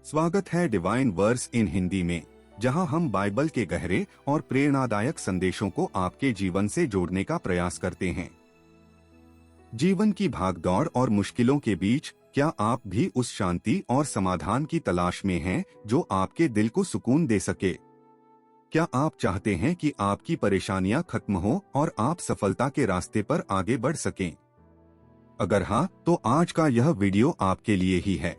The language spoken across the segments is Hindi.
स्वागत है डिवाइन वर्स इन हिंदी में, जहां हम बाइबल के गहरे और प्रेरणादायक संदेशों को आपके जीवन से जोड़ने का प्रयास करते हैं। जीवन की भागदौड़ और मुश्किलों के बीच क्या आप भी उस शांति और समाधान की तलाश में हैं जो आपके दिल को सुकून दे सके? क्या आप चाहते हैं कि आपकी परेशानियां खत्म हो और आप सफलता के रास्ते पर आगे बढ़ सकें? अगर हाँ, तो आज का यह वीडियो आपके लिए ही है।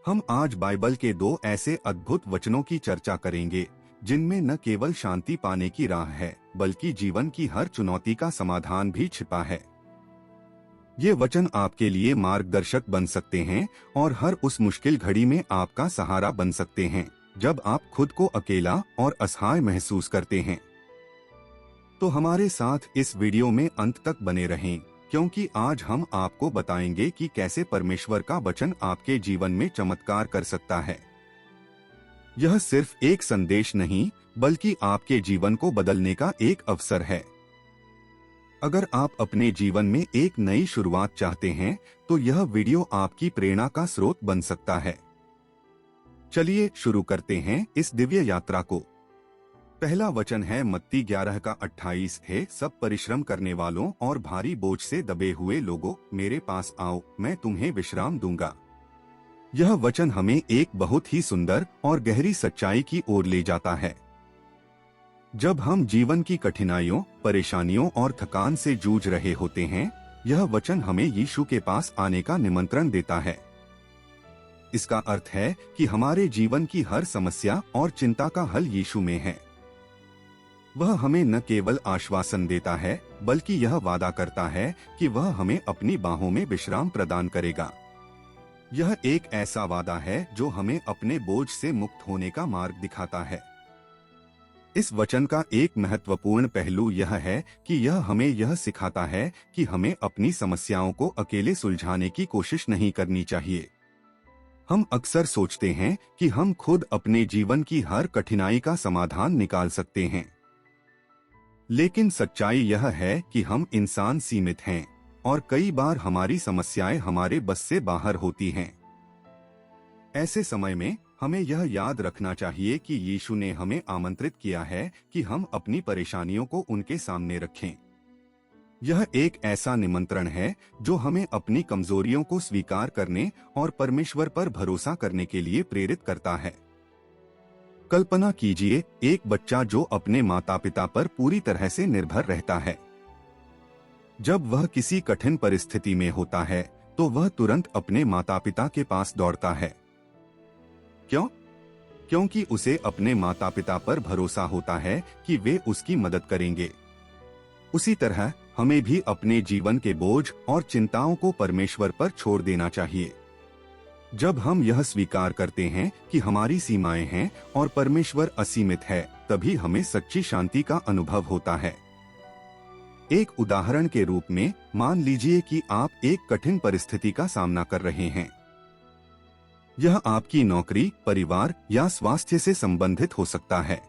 हम आज बाइबल के दो ऐसे अद्भुत वचनों की चर्चा करेंगे जिनमें न केवल शांति पाने की राह है, बल्कि जीवन की हर चुनौती का समाधान भी छिपा है। ये वचन आपके लिए मार्गदर्शक बन सकते हैं और हर उस मुश्किल घड़ी में आपका सहारा बन सकते हैं जब आप खुद को अकेला और असहाय महसूस करते हैं। तो हमारे साथ इस वीडियो में अंत तक बने रहें, क्योंकि आज हम आपको बताएंगे कि कैसे परमेश्वर का वचन आपके जीवन में चमत्कार कर सकता है। यह सिर्फ एक संदेश नहीं, बल्कि आपके जीवन को बदलने का एक अवसर है। अगर आप अपने जीवन में एक नई शुरुआत चाहते हैं, तो यह वीडियो आपकी प्रेरणा का स्रोत बन सकता है। चलिए शुरू करते हैं इस दिव्य यात्रा को। पहला वचन है मत्ती 11:28 है, सब परिश्रम करने वालों और भारी बोझ से दबे हुए लोगों, मेरे पास आओ, मैं तुम्हें विश्राम दूंगा। यह वचन हमें एक बहुत ही सुंदर और गहरी सच्चाई की ओर ले जाता है। जब हम जीवन की कठिनाइयों, परेशानियों और थकान से जूझ रहे होते हैं, यह वचन हमें यीशु के पास आने का निमंत्रण देता है। इसका अर्थ है कि हमारे जीवन की हर समस्या और चिंता का हल यीशु में है। वह हमें न केवल आश्वासन देता है, बल्कि यह वादा करता है कि वह हमें अपनी बाहों में विश्राम प्रदान करेगा। यह एक ऐसा वादा है जो हमें अपने बोझ से मुक्त होने का मार्ग दिखाता है। इस वचन का एक महत्वपूर्ण पहलू यह है कि यह हमें यह सिखाता है कि हमें अपनी समस्याओं को अकेले सुलझाने की कोशिश नहीं करनी चाहिए। हम अक्सर सोचते हैं कि हम खुद अपने जीवन की हर कठिनाई का समाधान निकाल सकते हैं। लेकिन सच्चाई यह है कि हम इंसान सीमित हैं और कई बार हमारी समस्याएं हमारे बस से बाहर होती हैं। ऐसे समय में हमें यह याद रखना चाहिए कि यीशु ने हमें आमंत्रित किया है कि हम अपनी परेशानियों को उनके सामने रखें। यह एक ऐसा निमंत्रण है जो हमें अपनी कमजोरियों को स्वीकार करने और परमेश्वर पर भरोसा करने के लिए प्रेरित करता है। कल्पना कीजिए एक बच्चा जो अपने माता पिता पर पूरी तरह से निर्भर रहता है। जब वह किसी कठिन परिस्थिति में होता है, तो वह तुरंत अपने माता पिता के पास दौड़ता है। क्यों? क्योंकि उसे अपने माता पिता पर भरोसा होता है कि वे उसकी मदद करेंगे। उसी तरह हमें भी अपने जीवन के बोझ और चिंताओं को परमेश्वर पर छोड़ देना चाहिए। जब हम यह स्वीकार करते हैं कि हमारी सीमाएं हैं और परमेश्वर असीमित है, तभी हमें सच्ची शांति का अनुभव होता है। एक उदाहरण के रूप में मान लीजिए कि आप एक कठिन परिस्थिति का सामना कर रहे हैं। यह आपकी नौकरी, परिवार या स्वास्थ्य से संबंधित हो सकता है।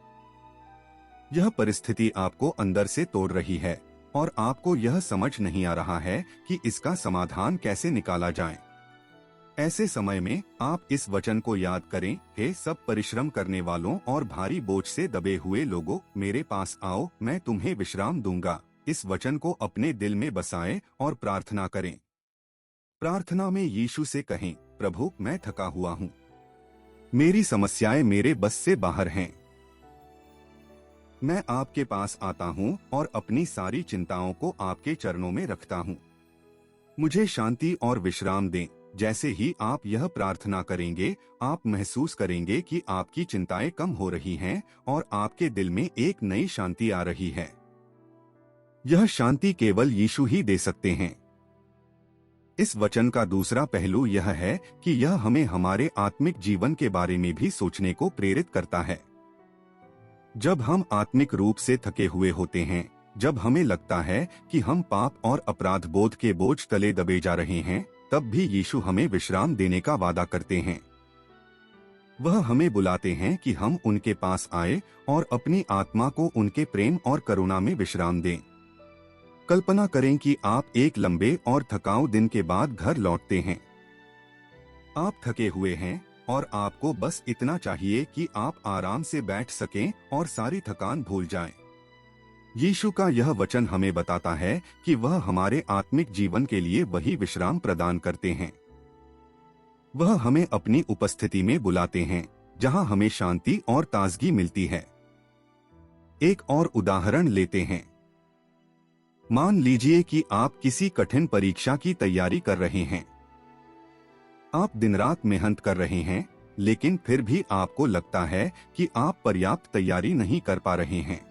यह परिस्थिति आपको अंदर से तोड़ रही है और आपको यह समझ नहीं आ रहा है कि इसका समाधान कैसे निकाला जाए। ऐसे समय में आप इस वचन को याद करें, हे सब परिश्रम करने वालों और भारी बोझ से दबे हुए लोगों, मेरे पास आओ, मैं तुम्हें विश्राम दूंगा। इस वचन को अपने दिल में बसाएं और प्रार्थना करें। प्रार्थना में यीशु से कहें, प्रभु, मैं थका हुआ हूँ, मेरी समस्याएं मेरे बस से बाहर हैं। मैं आपके पास आता हूँ और अपनी सारी चिंताओं को आपके चरणों में रखता हूँ। मुझे शांति और विश्राम दें। जैसे ही आप यह प्रार्थना करेंगे, आप महसूस करेंगे कि आपकी चिंताएं कम हो रही हैं और आपके दिल में एक नई शांति आ रही है। यह शांति केवल यीशु ही दे सकते हैं। इस वचन का दूसरा पहलू यह है कि यह हमें हमारे आत्मिक जीवन के बारे में भी सोचने को प्रेरित करता है। जब हम आत्मिक रूप से थके हुए होते हैं, जब हमें लगता है कि हम पाप और अपराध बोध के बोझ तले दबे जा रहे हैं, तब भी यीशु हमें विश्राम देने का वादा करते हैं। वह हमें बुलाते हैं कि हम उनके पास आए और अपनी आत्मा को उनके प्रेम और करुणा में विश्राम दें। कल्पना करें कि आप एक लंबे और थकाऊ दिन के बाद घर लौटते हैं। आप थके हुए हैं, और आपको बस इतना चाहिए कि आप आराम से बैठ सकें और सारी थकान भूल जाएं। यीशु का यह वचन हमें बताता है कि वह हमारे आत्मिक जीवन के लिए वही विश्राम प्रदान करते हैं। वह हमें अपनी उपस्थिति में बुलाते हैं, जहां हमें शांति और ताजगी मिलती है। एक और उदाहरण लेते हैं। मान लीजिए कि आप किसी कठिन परीक्षा की तैयारी कर रहे हैं। आप दिन रात मेहनत कर रहे हैं, लेकिन फिर भी आपको लगता है कि आप पर्याप्त तैयारी नहीं कर पा रहे हैं।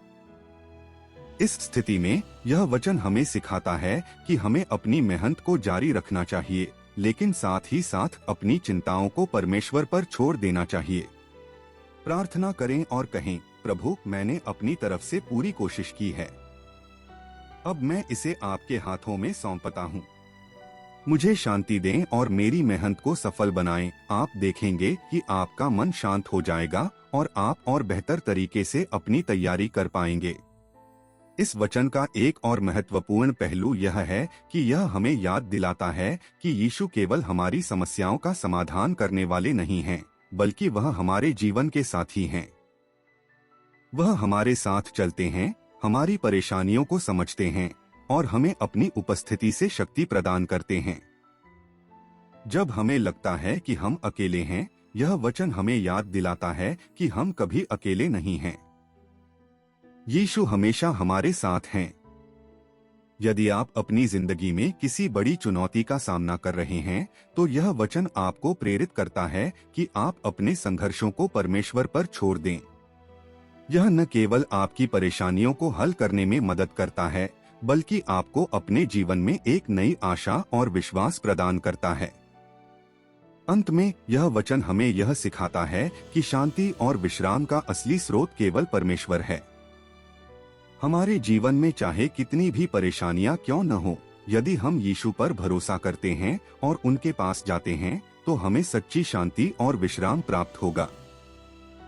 इस स्थिति में यह वचन हमें सिखाता है कि हमें अपनी मेहनत को जारी रखना चाहिए, लेकिन साथ ही साथ अपनी चिंताओं को परमेश्वर पर छोड़ देना चाहिए। प्रार्थना करें और कहें, प्रभु, मैंने अपनी तरफ से पूरी कोशिश की है, अब मैं इसे आपके हाथों में सौंपता हूँ। मुझे शांति दें और मेरी मेहनत को सफल बनाएं। आप देखेंगे कि आपका मन शांत हो जाएगा और आप और बेहतर तरीके से अपनी तैयारी कर पाएंगे। इस वचन का एक और महत्वपूर्ण पहलू यह है कि यह हमें याद दिलाता है कि यीशु केवल हमारी समस्याओं का समाधान करने वाले नहीं हैं, बल्कि वह हमारे जीवन के साथी हैं। वह हमारे साथ चलते हैं, हमारी परेशानियों को समझते हैं और हमें अपनी उपस्थिति से शक्ति प्रदान करते हैं। जब हमें लगता है कि हम अकेले हैं, यह वचन हमें याद दिलाता है कि हम कभी अकेले नहीं हैं। यीशु हमेशा हमारे साथ हैं। यदि आप अपनी जिंदगी में किसी बड़ी चुनौती का सामना कर रहे हैं, तो यह वचन आपको प्रेरित करता है कि आप अपने संघर्षों को परमेश्वर पर छोड़ दें। यह न केवल आपकी परेशानियों को हल करने में मदद करता है, बल्कि आपको अपने जीवन में एक नई आशा और विश्वास प्रदान करता है। अंत में यह वचन हमें यह सिखाता है कि शांति और विश्राम का असली स्रोत केवल परमेश्वर है। हमारे जीवन में चाहे कितनी भी परेशानियां क्यों न हो, यदि हम यीशु पर भरोसा करते हैं और उनके पास जाते हैं, तो हमें सच्ची शांति और विश्राम प्राप्त होगा।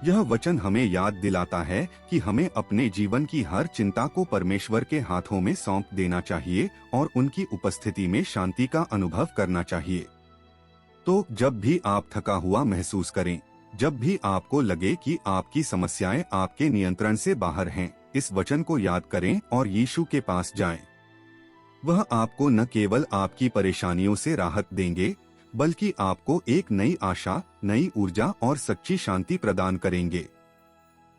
यह वचन हमें याद दिलाता है कि हमें अपने जीवन की हर चिंता को परमेश्वर के हाथों में सौंप देना चाहिए और उनकी उपस्थिति में शांति का अनुभव करना चाहिए। तो जब भी आप थका हुआ महसूस करें, जब भी आपको लगे कि आपकी समस्याएं आपके नियंत्रण से बाहर हैं, इस वचन को याद करें और यीशु के पास जाएं। वह आपको न केवल आपकी परेशानियों से राहत देंगे, बल्कि आपको एक नई आशा, नई ऊर्जा और सच्ची शांति प्रदान करेंगे।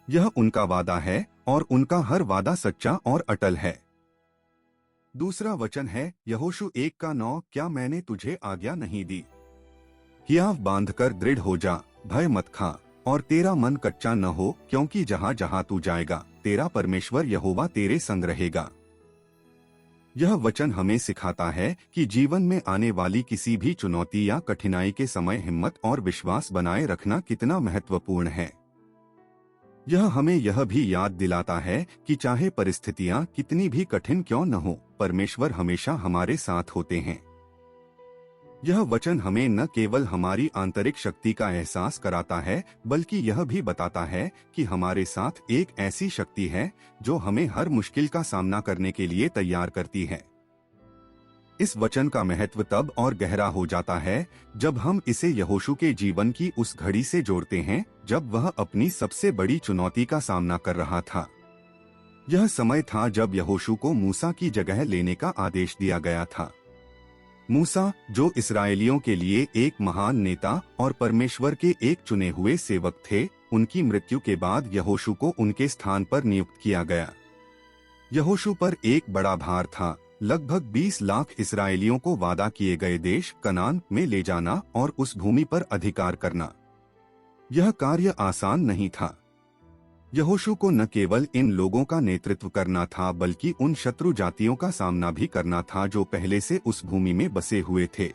यह उनका वादा है और उनका हर वादा सच्चा और अटल है। दूसरा वचन है यहोशू 1:9, क्या मैंने तुझे आज्ञा नहीं दी? हियाव बांधकर दृढ़ हो जा, भय मत खा और तेरा मन कच्चा न हो, क्योंकि जहाँ जहाँ तू जाएगा, तेरा परमेश्वर यहोवा तेरे संग रहेगा। यह वचन हमें सिखाता है कि जीवन में आने वाली किसी भी चुनौती या कठिनाई के समय हिम्मत और विश्वास बनाए रखना कितना महत्वपूर्ण है। यह हमें यह भी याद दिलाता है कि चाहे परिस्थितियां कितनी भी कठिन क्यों न हो, परमेश्वर हमेशा हमारे साथ होते हैं। यह वचन हमें न केवल हमारी आंतरिक शक्ति का एहसास कराता है, बल्कि यह भी बताता है कि हमारे साथ एक ऐसी शक्ति है जो हमें हर मुश्किल का सामना करने के लिए तैयार करती है। इस वचन का महत्व तब और गहरा हो जाता है जब हम इसे यहोशू के जीवन की उस घड़ी से जोड़ते हैं जब वह अपनी सबसे बड़ी चुनौती का सामना कर रहा था। यह समय था जब यहोशू को मूसा की जगह लेने का आदेश दिया गया था। मूसा, जो इस्राएलियों के लिए एक महान नेता और परमेश्वर के एक चुने हुए सेवक थे, उनकी मृत्यु के बाद यहोशू को उनके स्थान पर नियुक्त किया गया। यहोशू पर एक बड़ा भार था, लगभग 20 लाख इस्राएलियों को वादा किए गए देश कनान में ले जाना और उस भूमि पर अधिकार करना। यह कार्य आसान नहीं था। यहोशू को न केवल इन लोगों का नेतृत्व करना था, बल्कि उन शत्रु जातियों का सामना भी करना था जो पहले से उस भूमि में बसे हुए थे।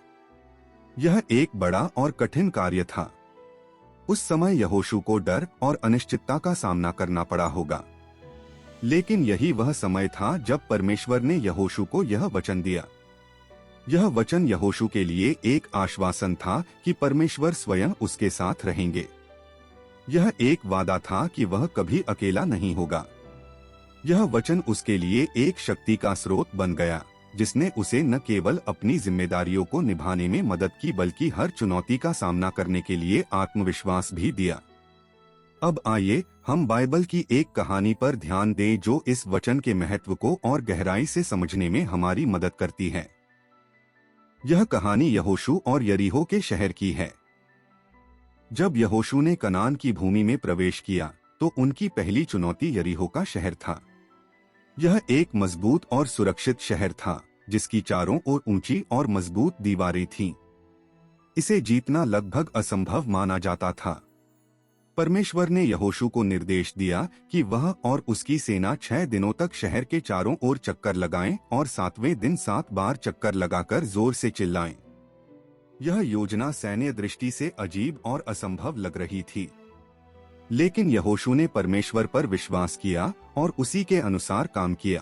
यह एक बड़ा और कठिन कार्य था। उस समय यहोशू को डर और अनिश्चितता का सामना करना पड़ा होगा, लेकिन यही वह समय था जब परमेश्वर ने यहोशू को यह वचन दिया। यह वचन यहोशू के लिए एक आश्वासन था कि परमेश्वर स्वयं उसके साथ रहेंगे। यह एक वादा था कि वह कभी अकेला नहीं होगा। यह वचन उसके लिए एक शक्ति का स्रोत बन गया, जिसने उसे न केवल अपनी जिम्मेदारियों को निभाने में मदद की बल्कि हर चुनौती का सामना करने के लिए आत्मविश्वास भी दिया। अब आइए हम बाइबल की एक कहानी पर ध्यान दें जो इस वचन के महत्व को और गहराई से समझने में हमारी मदद करती है। यह कहानी यहोशू और यरीहो के शहर की है। जब यहोशू ने कनान की भूमि में प्रवेश किया तो उनकी पहली चुनौती यरीहो का शहर था। यह एक मजबूत और सुरक्षित शहर था जिसकी चारों ओर ऊंची और मजबूत दीवारें थीं। इसे जीतना लगभग असंभव माना जाता था। परमेश्वर ने यहोशू को निर्देश दिया कि वह और उसकी सेना 6 दिनों तक शहर के चारों ओर चक्कर लगाएं और 7वें दिन 7 बार चक्कर लगाकर जोर से चिल्लाएं। यह योजना सैन्य दृष्टि से अजीब और असंभव लग रही थी, लेकिन यहोशू ने परमेश्वर पर विश्वास किया और उसी के अनुसार काम किया।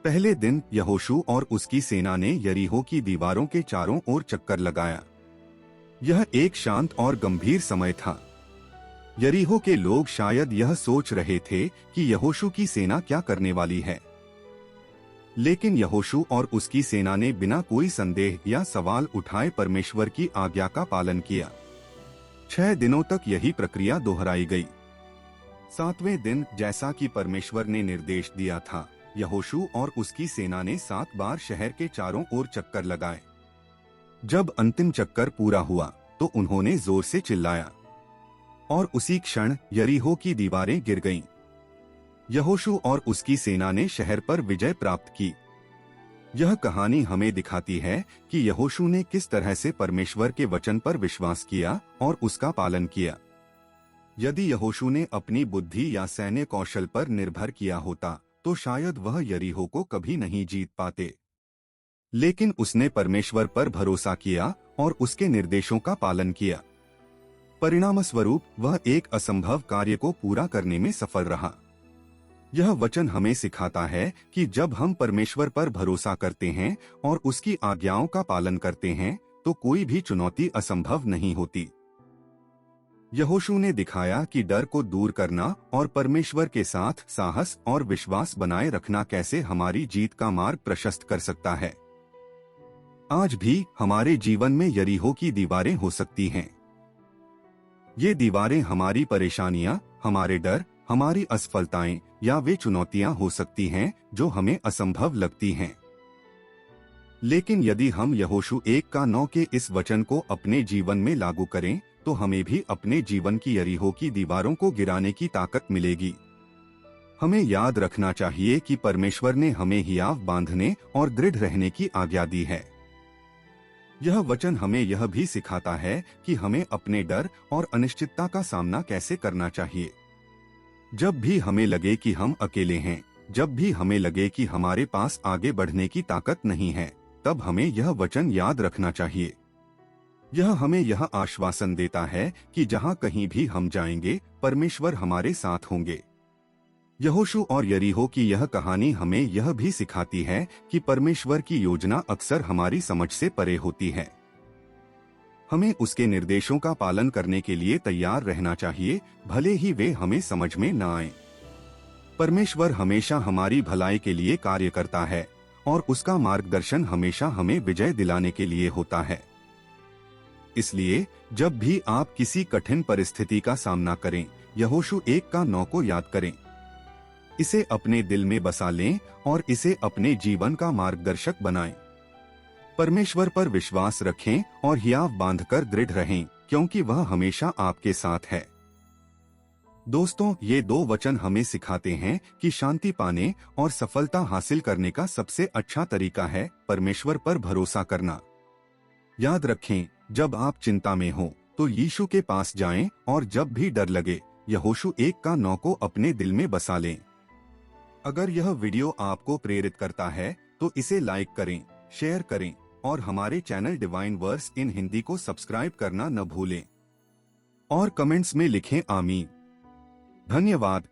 पहले दिन यहोशू और उसकी सेना ने यरीहो की दीवारों के चारों ओर चक्कर लगाया। यह एक शांत और गंभीर समय था। यरीहो के लोग शायद यह सोच रहे थे कि यहोशू की सेना क्या करने वाली है, लेकिन यहोशू और उसकी सेना ने बिना कोई संदेह या सवाल उठाए परमेश्वर की आज्ञा का पालन किया। 6 दिनों तक यही प्रक्रिया दोहराई गई। 7वें दिन, जैसा कि परमेश्वर ने निर्देश दिया था, यहोशू और उसकी सेना ने 7 बार शहर के चारों ओर चक्कर लगाए। जब अंतिम चक्कर पूरा हुआ तो उन्होंने जोर से चिल्लाया और उसी क्षण यरीहो की दीवारें गिर गईं। यहोशू और उसकी सेना ने शहर पर विजय प्राप्त की। यह कहानी हमें दिखाती है कि यहोशू ने किस तरह से परमेश्वर के वचन पर विश्वास किया और उसका पालन किया। यदि यहोशू ने अपनी बुद्धि या सैन्य कौशल पर निर्भर किया होता तो शायद वह यरीहो को कभी नहीं जीत पाते, लेकिन उसने परमेश्वर पर भरोसा किया और उसके निर्देशों का पालन किया। परिणामस्वरूप वह एक असंभव कार्य को पूरा करने में सफल रहा। यह वचन हमें सिखाता है कि जब हम परमेश्वर पर भरोसा करते हैं और उसकी आज्ञाओं का पालन करते हैं तो कोई भी चुनौती असंभव नहीं होती। यहोशू ने दिखाया कि डर को दूर करना और परमेश्वर के साथ साहस और विश्वास बनाए रखना कैसे हमारी जीत का मार्ग प्रशस्त कर सकता है। आज भी हमारे जीवन में यरीहो की दीवारें हो सकती हैं। ये दीवारें हमारी परेशानियां, हमारे डर, हमारी असफलताएं या वे चुनौतियां हो सकती हैं जो हमें असंभव लगती हैं। लेकिन यदि हम यहोशू 1:9 के इस वचन को अपने जीवन में लागू करें तो हमें भी अपने जीवन की यरीहो की दीवारों को गिराने की ताकत मिलेगी। हमें याद रखना चाहिए कि परमेश्वर ने हमें हियाव बांधने और दृढ़ रहने की आज्ञा दी है। यह वचन हमें यह भी सिखाता है कि हमें अपने डर और अनिश्चितता का सामना कैसे करना चाहिए। जब भी हमें लगे कि हम अकेले हैं, जब भी हमें लगे कि हमारे पास आगे बढ़ने की ताकत नहीं है, तब हमें यह वचन याद रखना चाहिए। यह हमें यह आश्वासन देता है कि जहां कहीं भी हम जाएंगे, परमेश्वर हमारे साथ होंगे। यहोशू और यरीहो की यह कहानी हमें यह भी सिखाती है कि परमेश्वर की योजना अक्सर हमारी समझ से परे होती है। हमें उसके निर्देशों का पालन करने के लिए तैयार रहना चाहिए, भले ही वे हमें समझ में न आएं। परमेश्वर हमेशा हमारी भलाई के लिए कार्य करता है और उसका मार्गदर्शन हमेशा हमें विजय दिलाने के लिए होता है। इसलिए जब भी आप किसी कठिन परिस्थिति का सामना करें, यहोशू 1:9 को याद करें। इसे अपने दिल में बसा लें और इसे अपने जीवन का मार्गदर्शक बनाएं। परमेश्वर पर विश्वास रखें और हियाव बांधकर दृढ़ रहें, क्योंकि वह हमेशा आपके साथ है। दोस्तों, ये 2 वचन हमें सिखाते हैं कि शांति पाने और सफलता हासिल करने का सबसे अच्छा तरीका है परमेश्वर पर भरोसा करना। याद रखें, जब आप चिंता में हो तो यीशु के पास जाएं और जब भी डर लगे, यहोशू 1:9 को अपने दिल में बसा लें। अगर यह वीडियो आपको प्रेरित करता है तो इसे लाइक करें, शेयर करें और हमारे चैनल डिवाइन वर्स इन हिंदी को सब्सक्राइब करना न भूलें और कमेंट्स में लिखें आमीन। धन्यवाद।